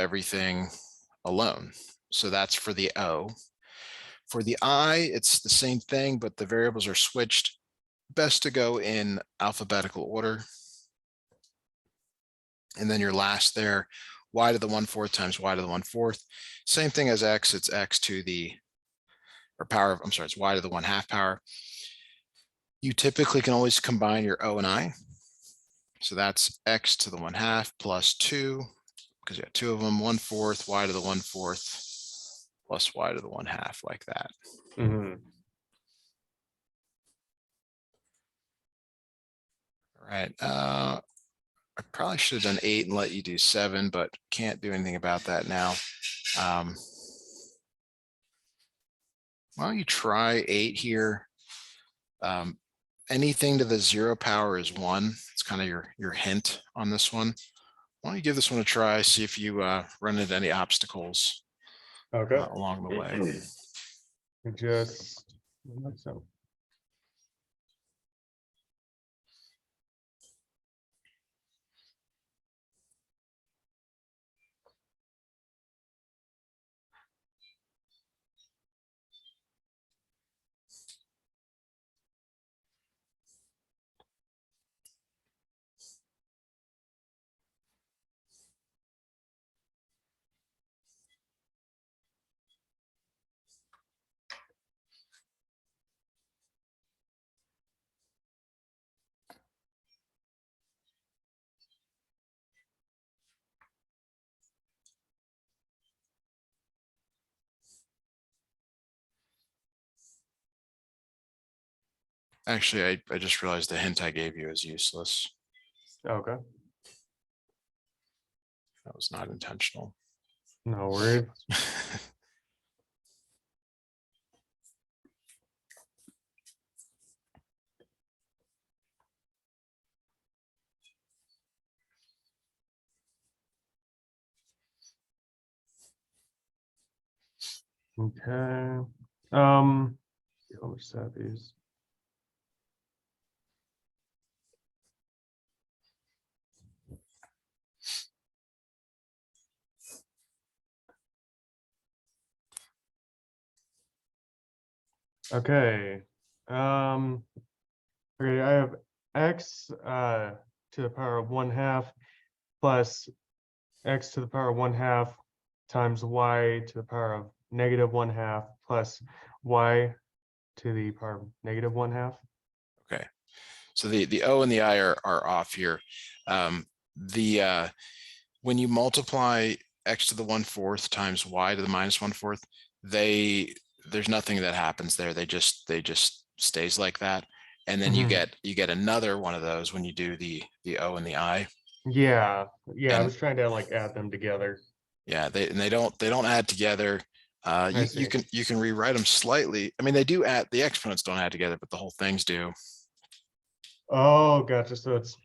everything alone. So that's for the O. For the I, it's the same thing, but the variables are switched. Best to go in alphabetical order. And then your last there, y to the 1/4 times y to the 1/4. Same thing as x, it's x to the, or power of, I'm sorry, it's y to the 1/2 power. You typically can always combine your O and I. So that's x to the 1/2 plus 2, because you got two of them, 1/4, y to the 1/4 plus y to the 1/2, like that. Mm-hmm. All right. I probably should have done 8 and let you do 7, but can't do anything about that now. Why don't you try 8 here? Anything to the 0 power is 1. It's kind of your hint on this one. Why don't you give this one a try, see if you run into any obstacles along the way. Just like so. Actually, I just realized the hint I gave you is useless. Okay. That was not intentional. No worries. Okay. How much that is? Okay. Okay, I have x to the power of 1/2 plus x to the power of 1/2 times y to the power of -1/2 plus y to the power of -1/2. Okay. So the O and the I are off here. When you multiply x to the 1/4 times y to the -1/4, there's nothing that happens there. They just stays like that. And then you get another one of those when you do the O and the I. Yeah, I And was trying to like add them together. yeah, they don't add together. You can rewrite them slightly. I mean, they do add, the exponents don't add together, but the whole things do. Oh, gotcha. So it's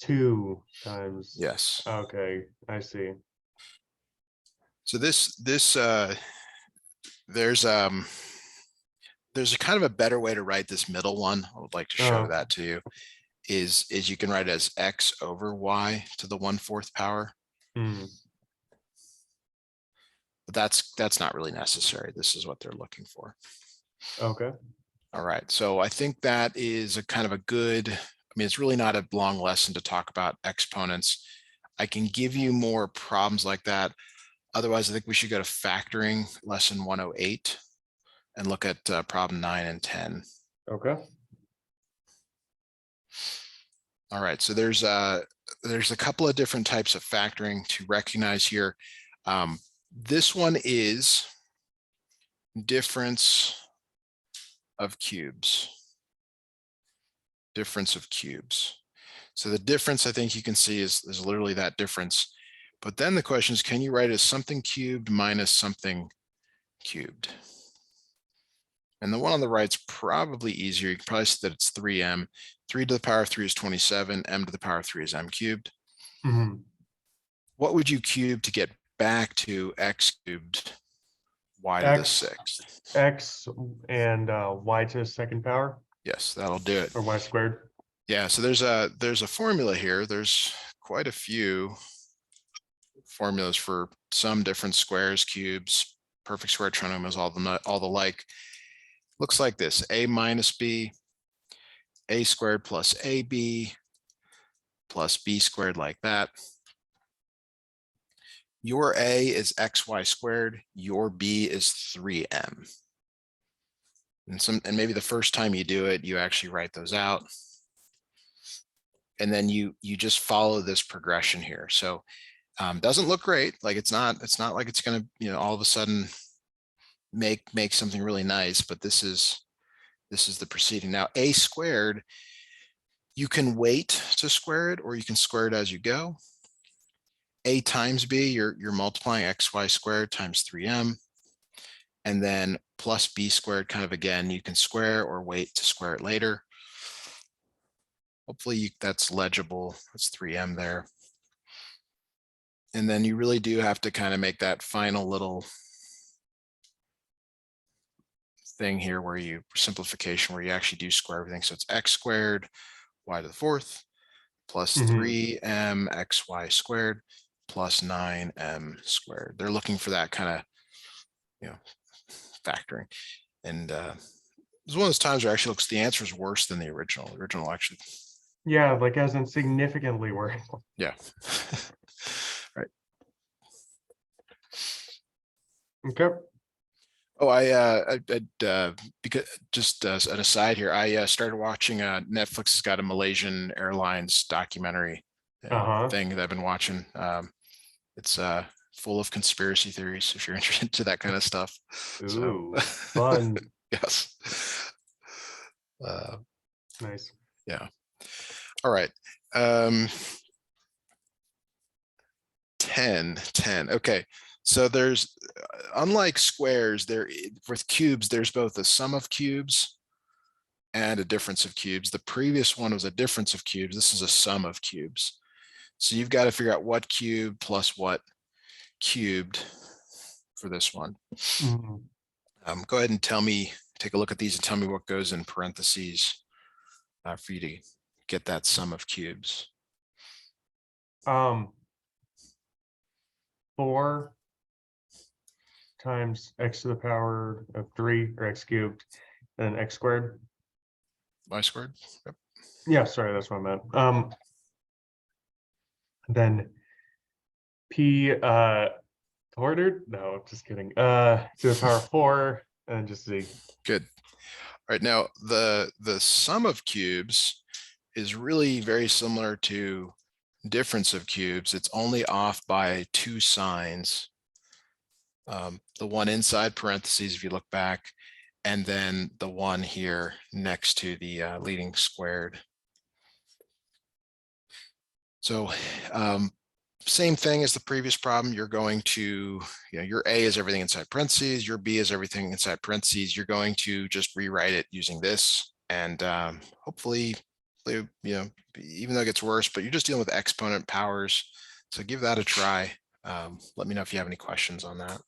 2 times. Yes. Okay, I see. So there's a kind of a better way to write this middle one. I would like to show that to you. Is you can write it as x over y to the 1/4 power. But that's not really necessary. This is what they're looking for. Okay. All right. So I think that is a kind of a good, I mean, it's really not a long lesson to talk about exponents. I can give you more problems like that. Otherwise, I think we should go to factoring lesson 108 and look at problem 9 and 10. Okay. All right. So there's a couple of different types of factoring to recognize here. This one is difference of cubes. Difference of cubes. So the difference, I think you can see, is literally that difference. But then the question is, can you write it as something cubed minus something cubed? And the one on the right's probably easier. You can probably see that it's 3m. 3 to the power of 3 is 27. M to the power of 3 is m cubed. What would you cube to get back to x cubed y to the 6th? X and y to the 2nd power. Yes, that'll do it. Or y squared. Yeah, so there's a formula here. There's quite a few formulas for some different squares, cubes, perfect square trinomials, all the like. Looks like this: a minus b, a squared plus ab plus b squared, like that. Your a is xy squared, your b is 3m. And maybe the first time you do it, you actually write those out. And then you just follow this progression here. So doesn't look great. Like it's not like it's gonna, all of a sudden make something really nice, but this is the proceeding. Now a squared, you can wait to square it, or you can square it as you go. A times b, you're multiplying xy squared times 3m, and then plus b squared, kind of, again, you can square or wait to square it later. Hopefully that's legible. That's 3m there. And then you really do have to kind of make that final little thing here where simplification, where you actually do square everything. So it's x squared y to the fourth plus 3m xy squared plus 9m squared. They're looking for that kind of, factoring. And it's one of those times where actually looks, the answer is worse than the original. The original actually. Yeah, like as in significantly worse. Yeah. Right. Okay. Oh, because just an aside here, I started watching Netflix has got a Malaysian Airlines documentary thing that I've been watching. It's full of conspiracy theories if you're interested into that kind of stuff. Ooh, So fun. yes. Nice. Yeah. All right. 10. Okay. So there's, unlike squares, with cubes, there's both a sum of cubes and a difference of cubes. The previous one was a difference of cubes. This is a sum of cubes. So you've got to figure out what cubed plus what cubed for this one. Go ahead and take a look at these and tell me what goes in parentheses for you to get that sum of cubes. 4 times x to the power of 3, or x cubed, and x squared. Y squared. Yep. Yeah, sorry, that's what I meant. Then p ordered? No, just kidding. To the power of 4, and just z. Good. All right, now the sum of cubes is really very similar to difference of cubes. It's only off by 2 signs. The one inside parentheses, if you look back, and then the one here next to the leading squared. So same thing as the previous problem. You're going to, your A is everything inside parentheses, your B is everything inside parentheses. You're going to just rewrite it using this, and hopefully, even though it gets worse, but you're just dealing with exponent powers. So give that a try. Let me know if you have any questions on that.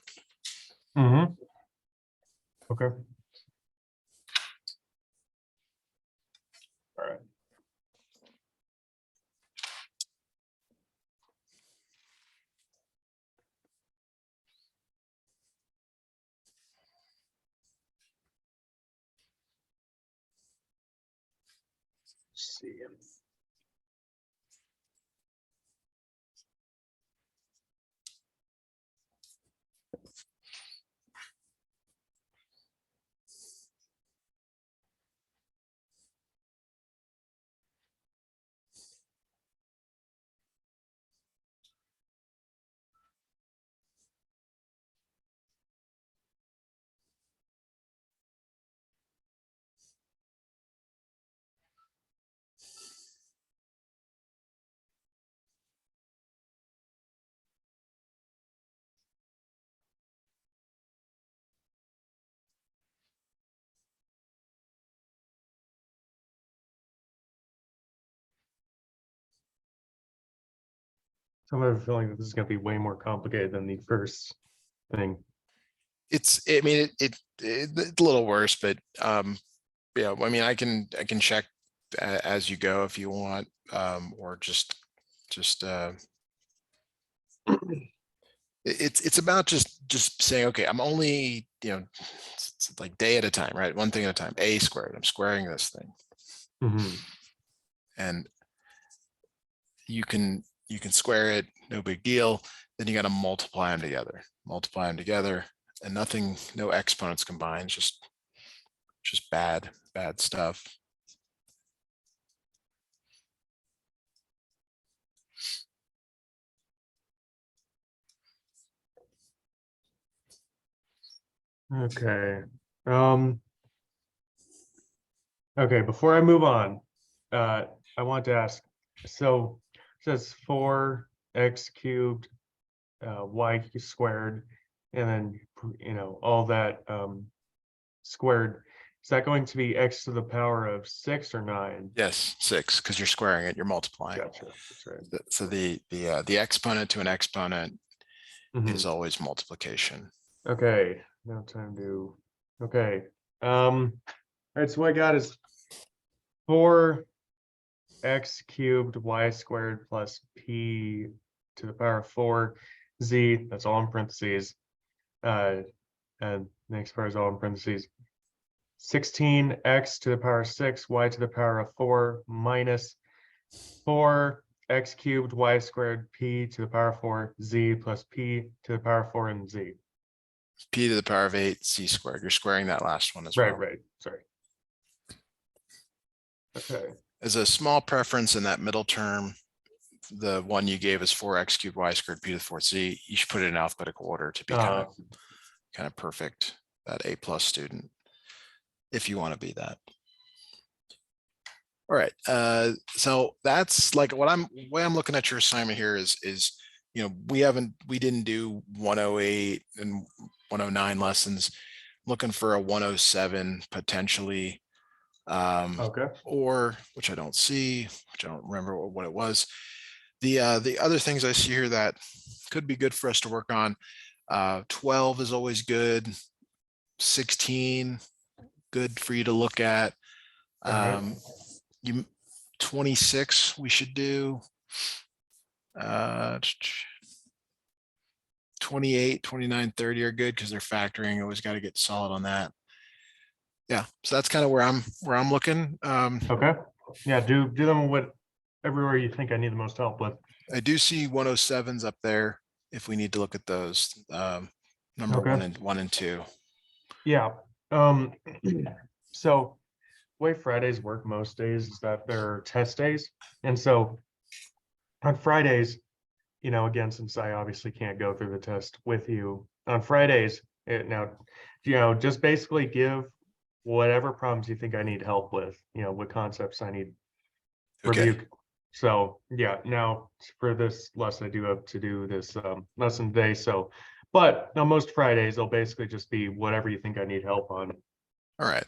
Okay. All right. Let's see. So I have a feeling that this is going to be way more complicated than the first thing. It's a little worse, but yeah, I mean, I can check as you go if you want, or just It's about just saying, okay, I'm only, it's like day at a time, right? One thing at a time, a squared, I'm squaring this thing. Mhm. And you can square it, no big deal. Then you got to multiply them together, and nothing, no exponents combined, just bad stuff. Okay. Um, okay, before I move on, I want to ask, so it says 4x cubed, y squared, and then, all that squared. Is that going to be x to the power of 6 or 9? Yes, 6, because you're squaring it, you're multiplying. Gotcha, that's right. So the exponent to an exponent Mhm. is always multiplication. Okay, now time to, okay. All right, so what I got is 4x cubed y squared plus p to the power of 4z, that's all in parentheses. And next part is all in parentheses. 16x to the power of 6, y to the power of 4 minus 4x cubed y squared p to the power of 4 z plus p to the power of 4 and z. P to the power of 8 c squared. You're squaring that last one as Right, well. right. Sorry. Okay. As a small preference in that middle term, the one you gave is 4x cubed y squared p to the fourth z. You should put it in alphabetical order to be kind of perfect, that A plus student, if you want to be that. All right. So that's like way I'm looking at your assignment here is, we didn't do 108 and 109 lessons. Looking for a 107 potentially, Okay. or which I don't see, which I don't remember what it was. The other things I see here that could be good for us to work on, 12 is always good. 16, good for you to look at. All right. 26 we should do. 28, 29, 30 are good because they're factoring. Always got to get solid on that. Yeah, so that's kind of where I'm looking. Okay. Yeah, do them with everywhere you think I need the most help with. I do see 107s up there if we need to look at those. Number Okay. 1 and 2. Yeah. So way Fridays work most days is that they're test days. And so on Fridays, again, since I obviously can't go through the test with you on Fridays, just basically give whatever problems you think I need help with, what concepts I need Okay. review. So yeah, now for this lesson, I do have to do this lesson today. So, but on most Fridays, they'll basically just be whatever you think I need help on. All right.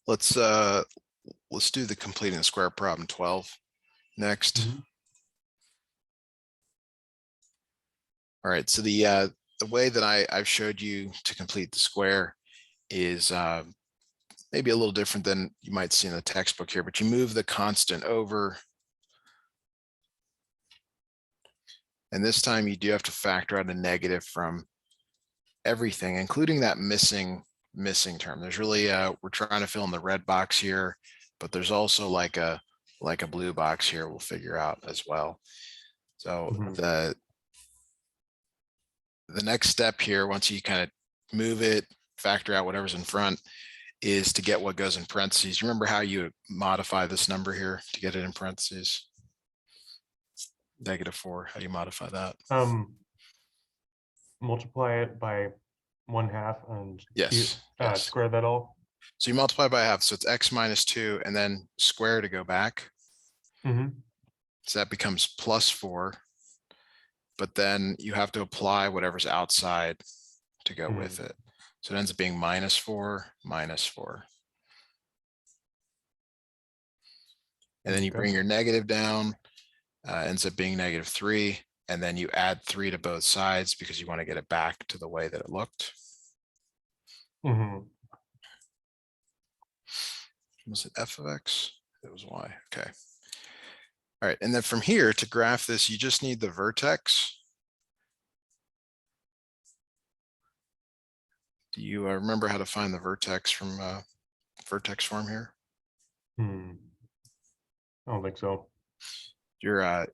Let's do the completing the square problem 12 next. Mhm. All right. So the way that I've showed you to complete the square is maybe a little different than you might see in the textbook here, but you move the constant over. And this time you do have to factor out a negative from everything, including that missing term. There's really we're trying to fill in the red box here, but there's also like a blue box here we'll figure out as well. So Mhm. the next step here, once you kind of move it, factor out whatever's in front, is to get what goes in parentheses. You remember how you modify this number here to get it in parentheses? -4, how do you modify that? Multiply it by 1/2 and Yes, yes. square that all. So you multiply by half, so it's x minus 2, and then square to go back. Mhm. So that becomes +4, but then you have to apply whatever's outside to go with it. So it ends up being -4, -4. And then you Okay. bring your negative down, ends up being -3, and then you add 3 to both sides because you want to get it back to the way that it looked. Mhm. Was it f of x? It was y. Okay. All right. And then from here to graph this, you just need the vertex. Do you remember how to find the vertex from vertex form here? I don't think so. You're let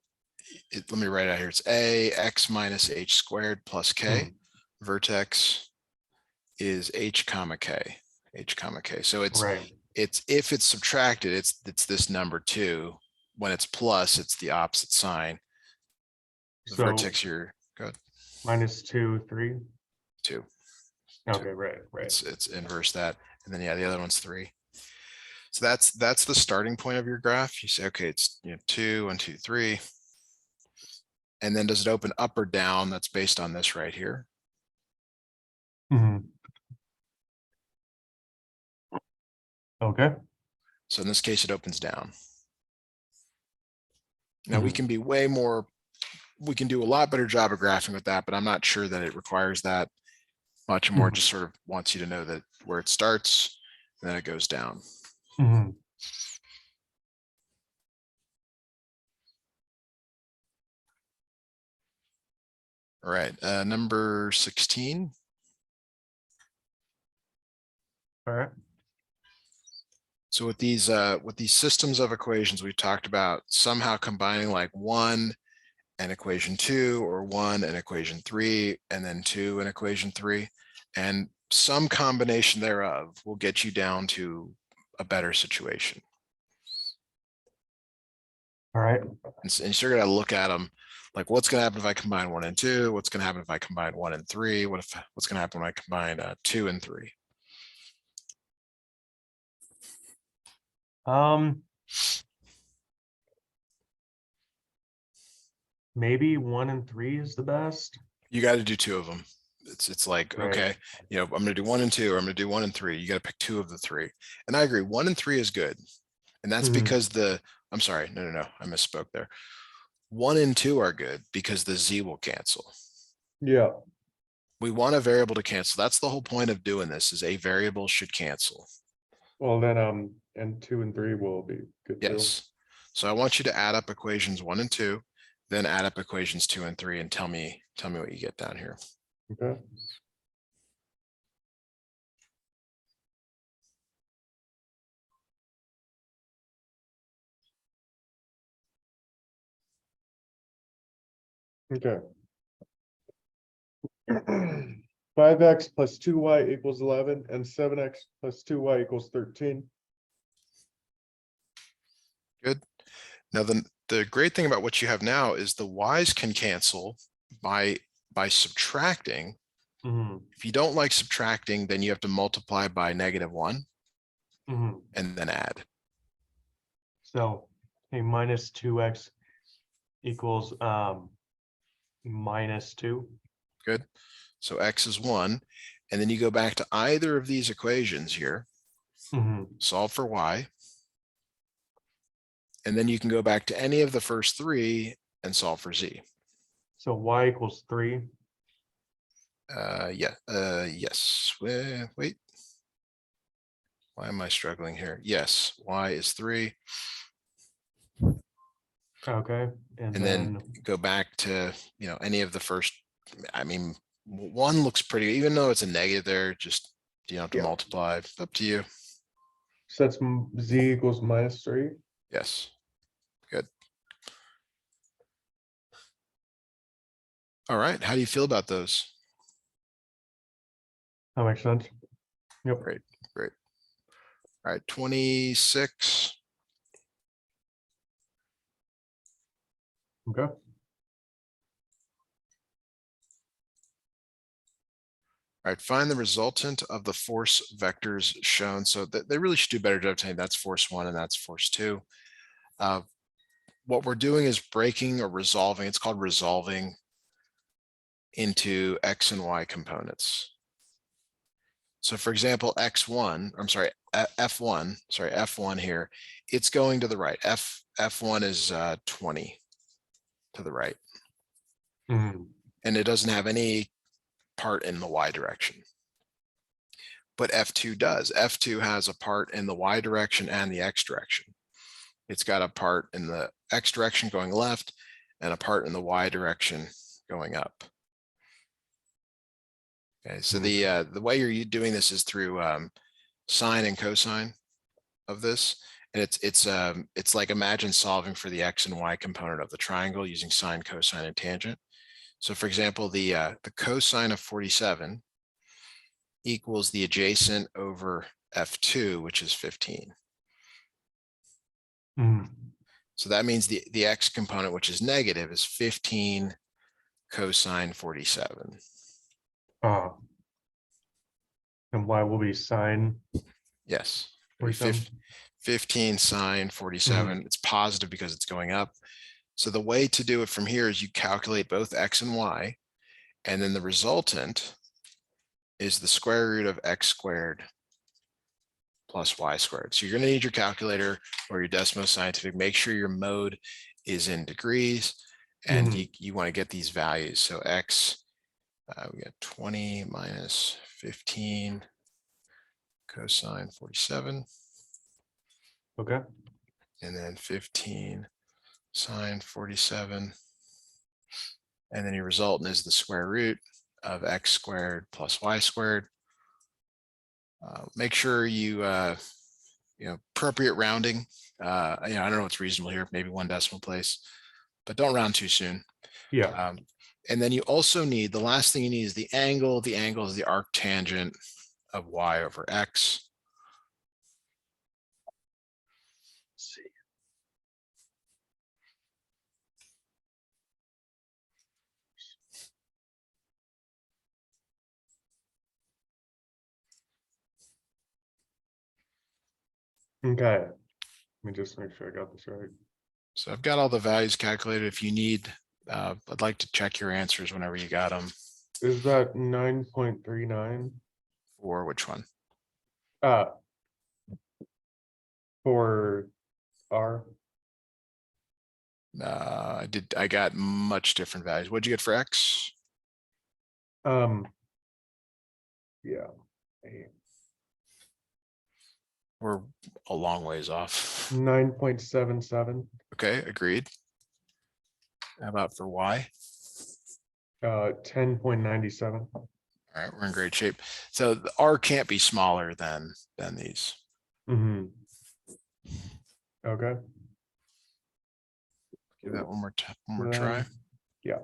me write it out here. It's a x minus h squared plus k. Vertex is h comma k. H comma k. So Right. it's if it's subtracted, it's this number 2. When it's plus, it's the opposite sign. The So vertex here, good. -2, 3. 2. Okay, right. It's inverse that, and then yeah, the other one's 3. So that's the starting point of your graph. You say, okay, it's 2, 1, 2, 3. And then does it open up or down? That's based on this right here. Okay. So in this case, it opens down. Now we can be way more, we can do a lot better job of graphing with that, but I'm not sure that it requires that much more. Just sort of wants you to know that where it starts, and then it goes down. All right, number 16. All right. So with these systems of equations, we've talked about somehow combining like 1 and equation 2, or 1 and equation 3, and then 2 and equation 3, and some combination thereof will get you down to a better situation. All right. And so you're gonna look at them like, what's gonna happen if I combine 1 and 2? What's gonna happen if I combine 1 and 3? What's gonna happen when I combine 2 and 3? Maybe 1 and 3 is the best. You got to do 2 of them. It's like, Right. okay, I'm gonna do 1 and 2, or I'm gonna do 1 and 3. You got to pick 2 of the 3. And I agree, 1 and 3 is good. And that's because I'm sorry, no, I misspoke there. 1 and 2 are good because the z will cancel. Yeah. We want a variable to cancel. That's the whole point of doing this, is a variable should cancel. Well, then, and 2 and 3 will be good too. Yes. So I want you to add up equations 1 and 2, then add up equations 2 and 3, and tell me what you get down here. Okay. Okay. 5x plus 2y equals 11, and 7x plus 2y equals 13. Good. Now, the great thing about what you have now is the y's can cancel by subtracting. If you don't like subtracting, then you have to multiply by -1 and then add. So a minus 2x equals -2. Good. So x is 1. And then you go back to either of these equations here, solve for y. And then you can go back to any of the first 3 and solve for z. So y equals 3. Yeah. Yes. Wait. Why am I struggling here? Yes. Y is 3. Okay. And then go back to, any of the first. I mean, 1 looks pretty, even though it's a negative there, just you don't have to multiply. It's up to you. So that's z equals -3. Yes. Good. All right. How do you feel about those? That makes sense. Yep. Great. All right. 26. Okay. All right, find the resultant of the force vectors shown. So they really should do a better job saying that's force 1 and that's force 2. What we're doing is breaking or resolving. It's called resolving into x and y components. So for example, F1 here, it's going to the right. F1 is 20 to the right. And it doesn't have any part in the y direction. But F2 does. F2 has a part in the y direction and the x direction. It's got a part in the x direction going left and a part in the y direction going up. Okay, so the way you're doing this is through sine and cosine of this. And it's like imagine solving for the x and y component of the triangle using sine, cosine, and tangent. So for example, the cosine of 47 equals the adjacent over f2, which is 15. Mhm. So that means the x component, which is negative, is 15 cosine 47. Ah. And y will be sine Yes. It'll be 47. 15 sine 47. It's positive because it's going up. So the way to do it from here is you calculate both x and y, and then the resultant is the square root of x squared plus y squared. So you're going to need your calculator or your Desmos Scientific. Make sure your mode is in degrees, and you want to get these values. So x, we got 20 minus 15 cosine 47, Okay. and then 15 sine 47. And then your resultant is the square root of x squared plus y squared. Make sure you appropriate rounding. I don't know what's reasonable here, maybe one decimal place, but don't round too soon. Yeah. And then you also need, the last thing you need is the angle. The angle is the arctangent of y over x. Let's see. Okay. Let me just make sure I got this right. So I've got all the values calculated. If you need, I'd like to check your answers whenever you got them. Is that 9.39? For which one? For R. I got much different values. What'd you get for x? Yeah. We're a long ways off. 9.77. Okay, agreed. How about for y? 10.97. All right, we're in great shape. So the R can't be smaller than these. Okay. Give that one more try. Yeah.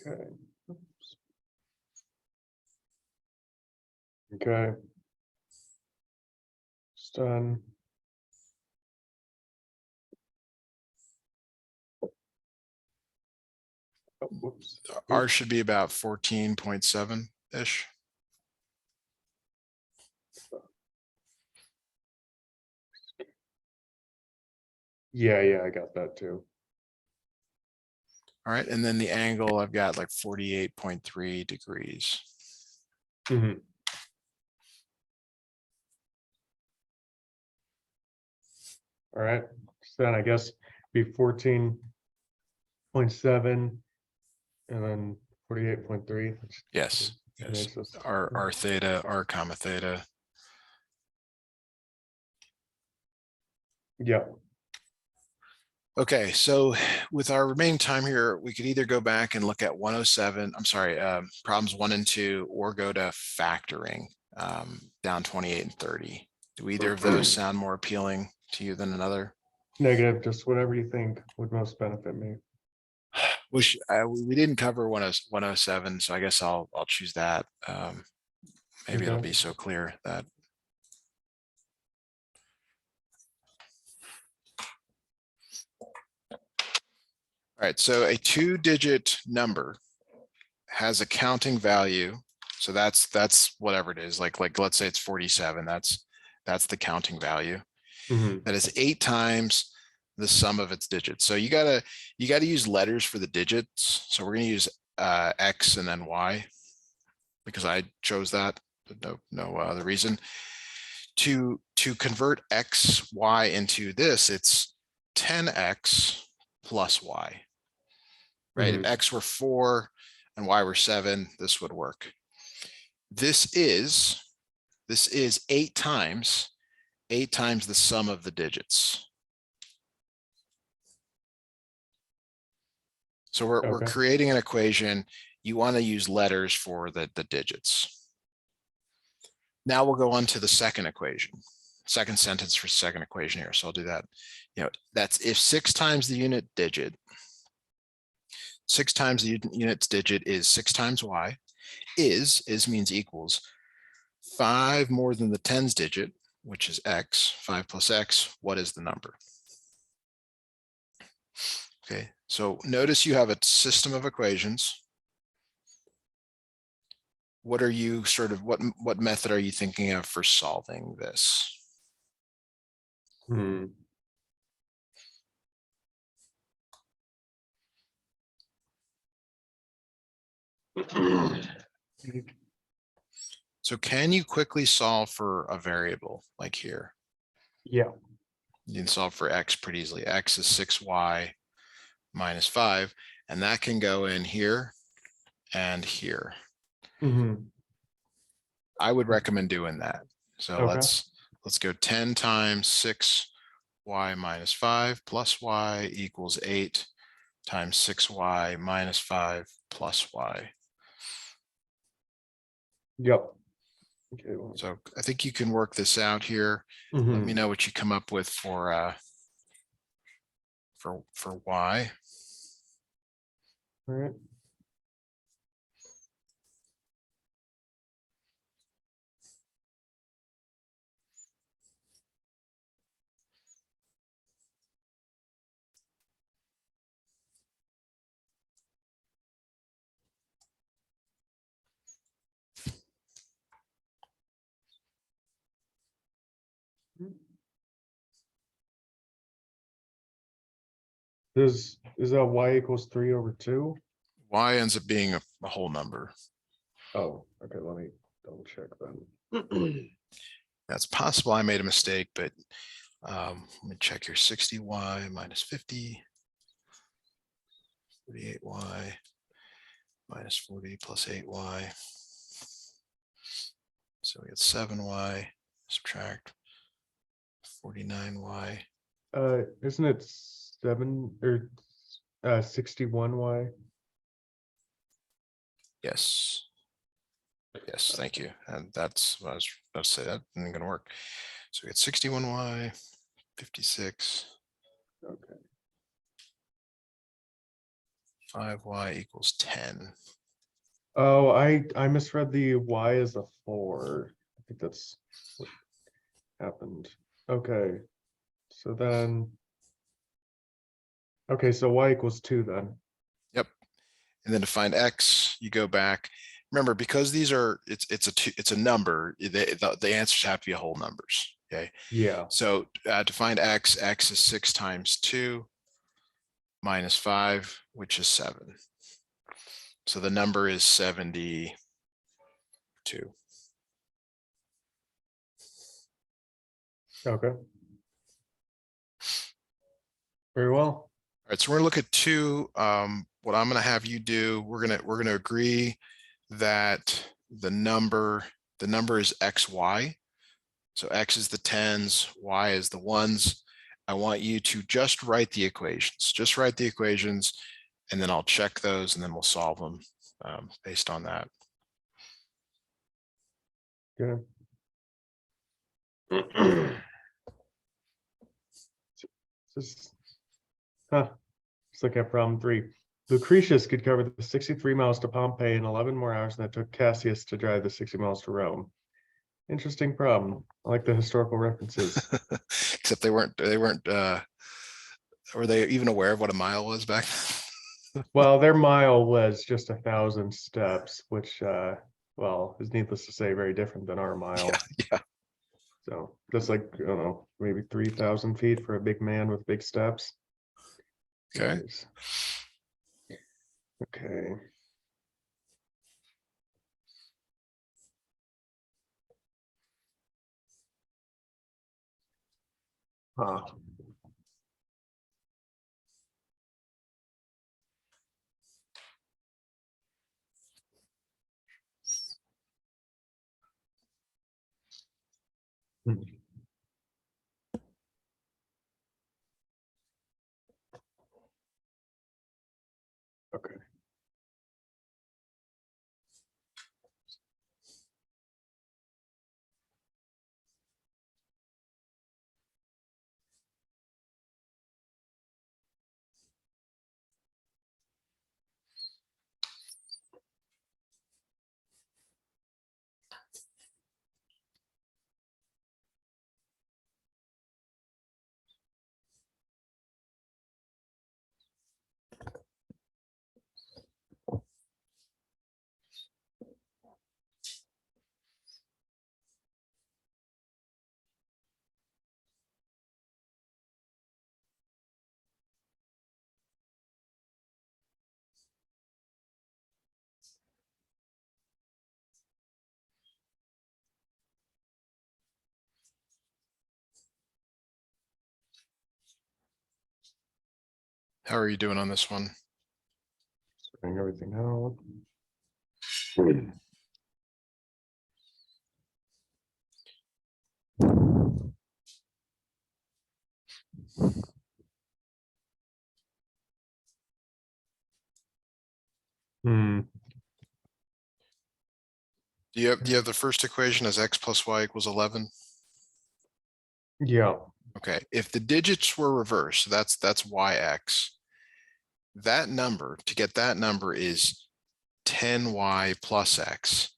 Okay. Oops. Okay. It's done. Oh, whoops. R should be about 14.7-ish. Yeah, I got that too. All right, and then the angle, I've got like 48.3 degrees. All right. So then I guess be 14.7 and then 48.3. Yes, yes. Makes us R theta, R comma theta. Yeah. Okay, so with our remaining time here, we could either go back and look at 107, I'm sorry, problems 1 and 2, or go to factoring down 28 and 30. Do either of those sound more appealing to you than another? Negative, just whatever you think would most benefit me. We didn't cover 107, so I guess I'll choose that. Maybe it'll Okay. be so clear that. All right, so a 2-digit number has a counting value. So that's whatever it is. Like let's say it's 47. That's the counting value. That is 8 times the sum of its digits. So you gotta use letters for the digits. So we're gonna use X and then Y because I chose that. No other reason. To convert X, Y into this, it's 10X plus Y. Right? If X were 4 and Y were 7, this would work. This is This is 8 times the sum of the digits. So we're Okay. creating an equation. You want to use letters for the digits. Now we'll go on to the second equation, second sentence for second equation here. So I'll do that. That's if 6 times the unit digit, 6 times the unit's digit is 6 times y, is means equals 5 more than the tens digit, which is x, 5 plus x, what is the number? Okay, so notice you have a system of equations. What are you what method are you thinking of for solving this? So can you quickly solve for a variable like here? Yeah. You can solve for x pretty easily. X is 6y minus 5, and that can go in here and here. I would recommend doing that. So Okay. let's go 10 times 6y minus 5 plus y equals 8 times 6y minus 5 plus y. Yep. Okay. So I think you can work this out here. Let me know what you come up with for y. All right. Is that y equals 3 over 2? Y ends up being a whole number. Oh, okay. Let me double check then. That's possible I made a mistake, but let me check here. 60y minus 50, 48y minus 40 plus 8y. So we get 7y, subtract 49y. Isn't it 7 or 61y? Yes. Yes, thank you. And that's what I was about to say. That isn't going to work. So we get 61y, 56, Okay. 5y equals 10. Oh, I misread the y as a 4. I think that's what happened. Okay. So then, okay, so y equals 2 then. Yep. And then to find x, you go back. Remember, because these are it's a number, the answers have to be whole numbers. Okay. Yeah. So to find x is 6 times 2 minus 5, which is 7. So the number is 72. Okay. Very well. All right, so we're gonna look at two. What I'm gonna have you do, we're gonna agree that the number is xy. So x is the tens, y is the ones. I want you to just write the equations. Just write the equations, and then I'll check those, and then we'll solve them based on that. Good. Just, let's look at problem 3. Lucretius could cover the 63 miles to Pompeii in 11 more hours than it took Cassius to drive the 60 miles to Rome. Interesting problem. I like the historical references. Except they weren't were they even aware of what a mile was back then? Well, their mile was just 1,000 steps, which, well, is needless to say, very different than our mile. Yeah. So that's like, I don't know, maybe 3,000 feet for a big man with big steps. Okay. Nice. Okay. Huh. Okay. How are you doing on this one? Sorting everything out. Hmm. Do you have the first equation as x plus y equals 11? Yeah. Okay, if the digits were reversed, so that's yx. That number, to get that number is 10y plus x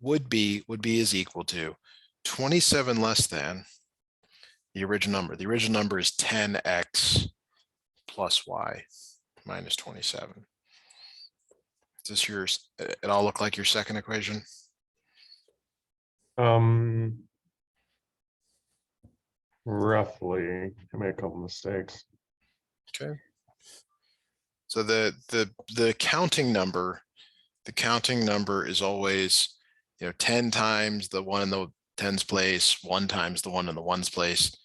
would be is equal to 27 less than the original number. The original number is 10x plus y minus 27. Does this yours, it all look like your second equation? Roughly. I made a couple mistakes. Okay. So the counting number is always, 10 times the one in the tens place, 1 times the one in the ones place.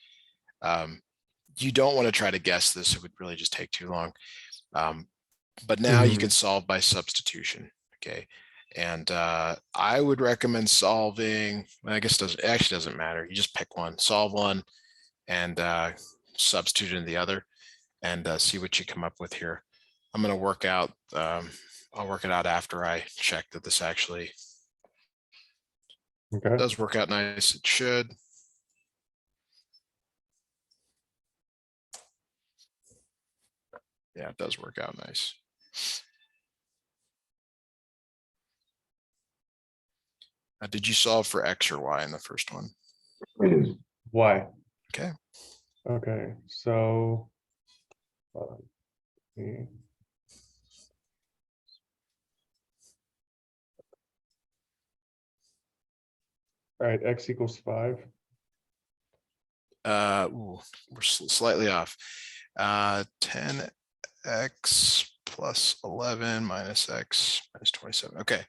You don't want to try to guess this. It would really just take too long. But now you can solve by substitution. Okay. And I would recommend solving, I guess it actually doesn't matter. You just pick one, solve one, and substitute in the other, and see what you come up with here. I'm going to work out, I'll work it out after I check that this actually Okay. does work out nice. It should. Yeah, it does work out nice. Did you solve for x or y in the first one? Why? Okay. Okay, so all right, x equals 5. Ooh, we're slightly off. 10x plus 11 minus x minus 27. Okay.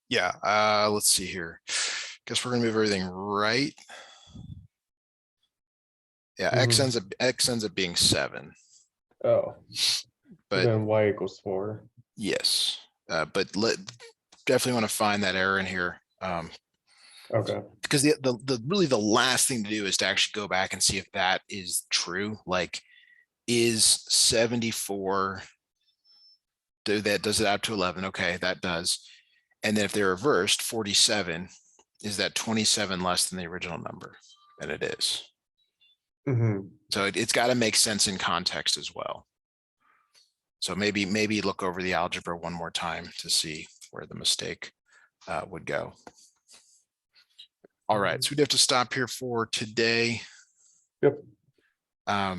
Yeah, let's see here. Guess we're gonna move everything right. Yeah, x ends up being 7. Oh, But then y equals 4. yes, but definitely want to find that error in here. Okay. Because the really the last thing to do is to actually go back and see if that is true. Like, is 74, that does it out to 11? Okay, that does. And then if they're reversed, 47, is that 27 less than the original number? And it is. So it's got to make sense in context as well. So maybe look over the algebra one more time to see where the mistake would go. All right, so we'd have to stop here for today. Yep.